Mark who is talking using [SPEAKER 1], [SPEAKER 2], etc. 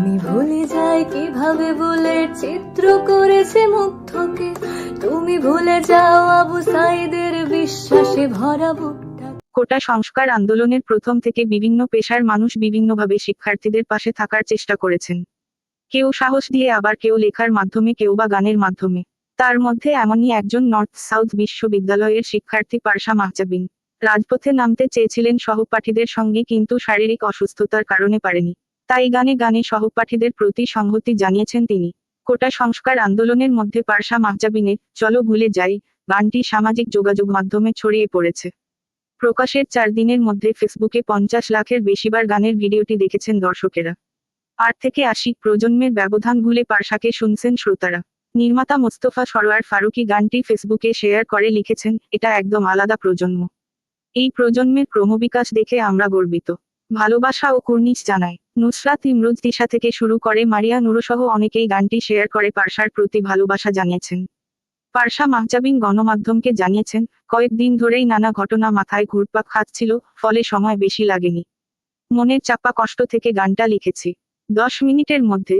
[SPEAKER 1] আমি ভুলে যাই কিভাবে বলে চিত্র করেছে মুগ্ধকে, তুমি ভুলে যাও আবু সাইদের বিশ্বাসে ভরা বুকটা।
[SPEAKER 2] কোটা সংস্কার আন্দোলনের প্রথম থেকে বিভিন্ন পেশার মানুষ বিভিন্নভাবে শিক্ষার্থীদের পাশে থাকার চেষ্টা করেছেন। কেউ সাহস দিয়ে, আবার কেউ লেখার মাধ্যমে, কেউ বা গানের মাধ্যমে। তার মধ্যে এমনই একজন নর্থ সাউথ বিশ্ববিদ্যালয়ের শিক্ষার্থী পারসা মাহজাবিন। রাজপথে নামতে চেয়েছিলেন সহপাঠীদের সঙ্গে, কিন্তু শারীরিক অসুস্থতার কারণে পারেনি। তাই গানে গানে সহপাঠীদের প্রতি সংহতি জানিয়েছেন তিনি। কোটা সংস্কার আন্দোলনের মধ্যে পারসা মাহজাবিনের চলো ভুলে যাই গানটি সামাজিক যোগাযোগ মাধ্যমে ছড়িয়ে পড়েছে। প্রকাশের 4 দিনের মধ্যে ফেসবুকে 50 লাখের বেশিবার গানের ভিডিওটি দেখেছেন দর্শকেরা। 8 থেকে 80 প্রজন্মের ব্যবধান ভুলে পারসাকে শুনছেন শ্রোতারা। নির্মাতা মোস্তফা সরোয়ার ফারুকী গানটি ফেসবুকে শেয়ার করে লিখেছেন, এটা একদম আলাদা প্রজন্ম। এই প্রজন্মের ক্রমবিকাশ দেখে আমরা গর্বিত। ভালোবাসা ও কুর্নিশ জানাই। নুসরাত ইমরোজ তিশা থেকে শুরু করে মারিয়া নুরসহ অনেকেই গানটি শেয়ার করে পারসার প্রতি ভালোবাসা জানিয়েছেন। পারসা মাহজাবিন গণমাধ্যমকে জানিয়েছেন, কয়েকদিন ধরেই নানা ঘটনা মাথায় ঘুরপাক খাচ্ছিল, ফলে সময় বেশি লাগেনি। মনের চাপা কষ্ট থেকে গানটা লিখেছি। 10 মিনিটের মধ্যে